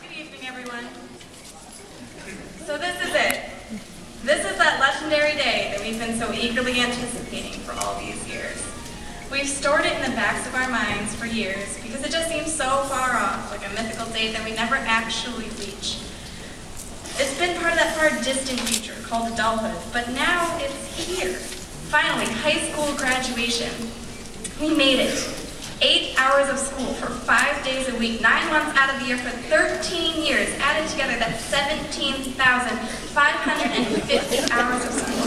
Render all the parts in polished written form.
Good evening, everyone. So this is it. This is that legendary day that we've been so eagerly anticipating for all these years. We've stored it in the backs of our minds for years because it just seems so far off, like a mythical date that we never actually reach. It's been part of that far distant future called adulthood, but now it's here. Finally, high school graduation. We made it. 8 hours of school for 5 days a week, 9 months out of the year for 13 years. Added together, that's 17,550 hours of school.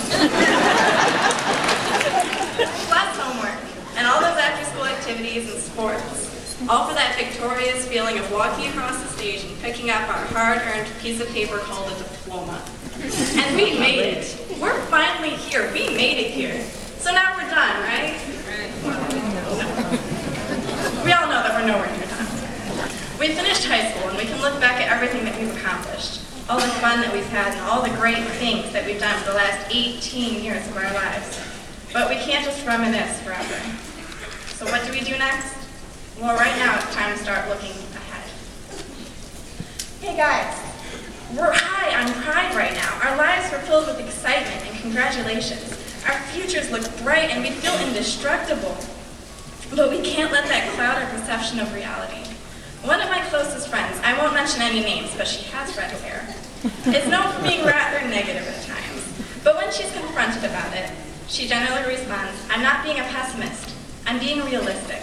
Plus homework, and all those after-school activities and sports. All for that victorious feeling of walking across the stage and picking up our hard-earned piece of paper called a diploma. And we made it. We're finally here. We made it here. So now we're done, right? We all know that we're nowhere near done. We finished high school and we can look back at everything that we've accomplished. All the fun that we've had and all the great things that we've done for the last 18 years of our lives. But we can't just reminisce forever. So what do we do next? Well, right now it's time to start looking ahead. Hey guys, we're high on pride right now. Our lives are filled with excitement and congratulations. Our futures look bright and we feel indestructible. But we can't let that cloud our perception of reality. One of my closest friends, I won't mention any names, but she has red hair, is known for being rather negative at times. But when she's confronted about it, she generally responds, "I'm not being a pessimist, I'm being realistic."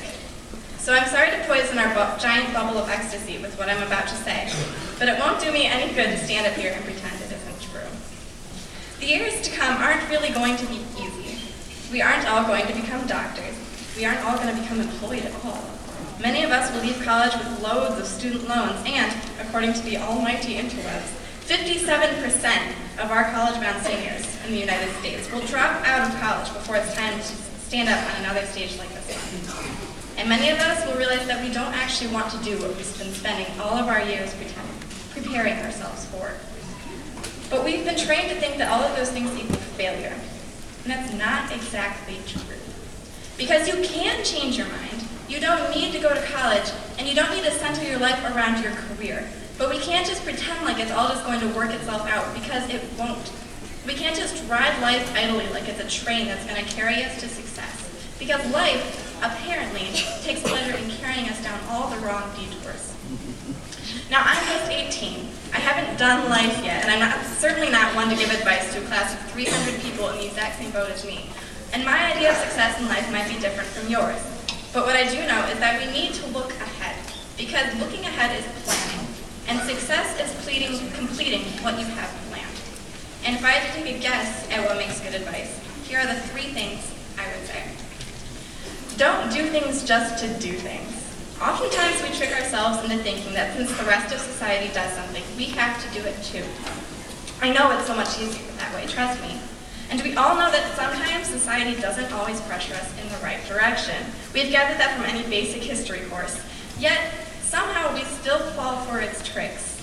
So I'm sorry to poison our giant bubble of ecstasy with what I'm about to say, but it won't do me any good to stand up here and pretend it isn't true. The years to come aren't really going to be easy. We aren't all going to become doctors. We aren't all going to become employed at all. Many of us will leave college with loads of student loans, and, according to the almighty interwebs, 57% of our college-bound seniors in the United States will drop out of college before it's time to stand up on another stage like this one. And many of us will realize that we don't actually want to do what we've been spending all of our years preparing ourselves for. But we've been trained to think that all of those things equal failure. And that's not exactly true. Because you can change your mind. You don't need to go to college, and you don't need to center your life around your career. But we can't just pretend like it's all just going to work itself out, because it won't. We can't just ride life idly like it's a train that's going to carry us to success. Because life, apparently, takes pleasure in carrying us down all the wrong detours. Now, I'm just 18. I haven't done life yet, and I'm certainly not one to give advice to a class of 300 people in the exact same boat as me. And my idea of success in life might be different from yours. But what I do know is that we need to look ahead, because looking ahead is planning, and success is completing what you have planned. And if I had to take a guess at what makes good advice, here are the 3 things I would say. Don't do things just to do things. Oftentimes we trick ourselves into thinking that since the rest of society does something, we have to do it too. I know it's so much easier that way, trust me. And we all know that sometimes society doesn't always pressure us in the right direction. We've gathered that from any basic history course. Yet, somehow we still fall for its tricks.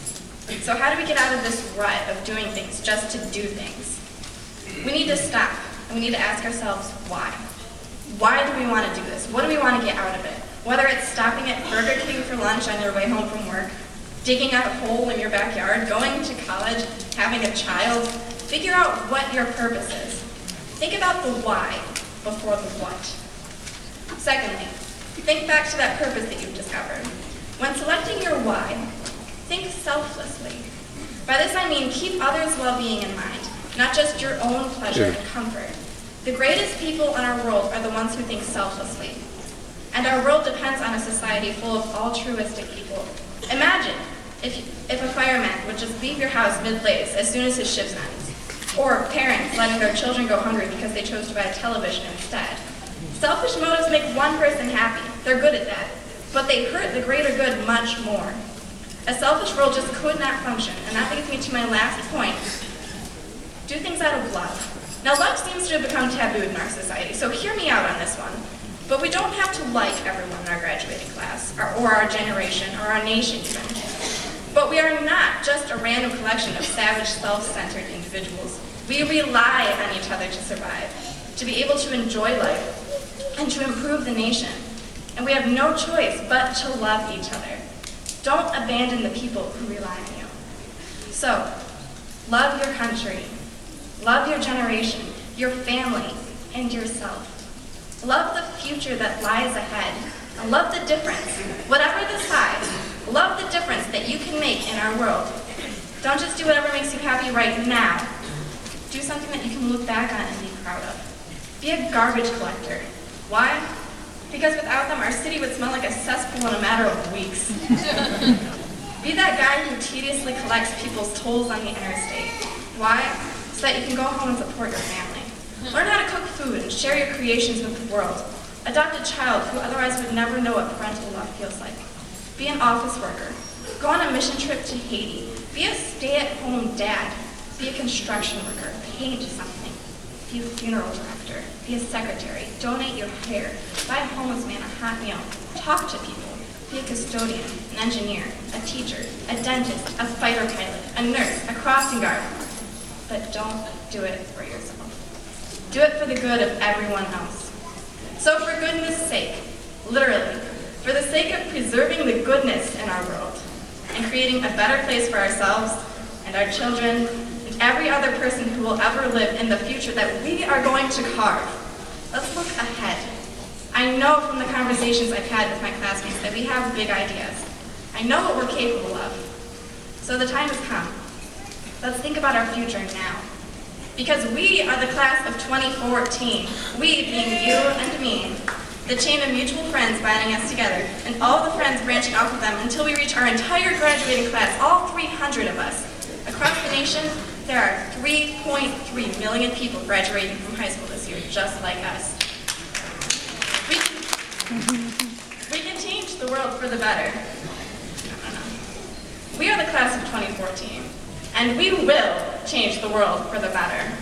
So how do we get out of this rut of doing things just to do things? We need to stop, and we need to ask ourselves why. Why do we want to do this? What do we want to get out of it? Whether it's stopping at Burger King for lunch on your way home from work, digging out a hole in your backyard, going to college, having a child, figure out what your purpose is. Think about the why before the what. Secondly, think back to that purpose that you've discovered. When selecting your why, think selflessly. By this I mean keep others' well-being in mind, not just your own pleasure and comfort. The greatest people in our world are the ones who think selflessly. And our world depends on a society full of altruistic people. Imagine if a fireman would just leave your house mid-blaze as soon as his shift ends. Or parents letting their children go hungry because they chose to buy a television instead. Selfish motives make one person happy. They're good at that. But they hurt the greater good much more. A selfish world just could not function. And that leads me to my last point. Do things out of love. Now, love seems to have become taboo in our society, so hear me out on this one. But we don't have to like everyone in our graduating class, or our generation, or our nation even. But we are not just a random collection of savage, self-centered individuals. We rely on each other to survive, to be able to enjoy life, and to improve the nation. and we have no choice but to love each other. Don't abandon the people who rely on you. So, love your country, love your generation, your family, and yourself. Love the future that lies ahead, and love the difference, whatever the size, love the difference that you can make in our world. Don't just do whatever makes you happy right now. Do something that you can look back on and be proud of. Be a garbage collector. Why? Because without them, our city would smell like a cesspool in a matter of weeks. Be that guy who tediously collects people's tolls on the interstate. Why? So that you can go home and support your family. Learn how to cook food and share your creations with the world. Adopt a child who otherwise would never know what parental love feels like. Be an office worker. Go on a mission trip to Haiti. Be a stay-at-home dad. Be a construction worker. Paint something. Be a funeral director. Be a secretary. Donate your hair. Buy a homeless man a hot meal. Talk to people. Be a custodian, an engineer, a teacher, a dentist, a fighter pilot, a nurse, a crossing guard. But don't do it for yourself. Do it for the good of everyone else. So for goodness sake, literally, for the sake of preserving the goodness in our world and creating a better place for ourselves and our children and every other person who will ever live in the future that we are going to carve, let's look ahead. I know from the conversations I've had with my classmates that we have big ideas. I know what we're capable of. So the time has come. Let's think about our future now. Because we are the class of 2014. We being you and me. The chain of mutual friends binding us together, and all the friends branching off of them until we reach our entire graduating class, all 300 of us. Across the nation, there are 3.3 million people graduating from high school this year, just like us. We can change the world for the better. We are the class of 2014, and we will change the world for the better.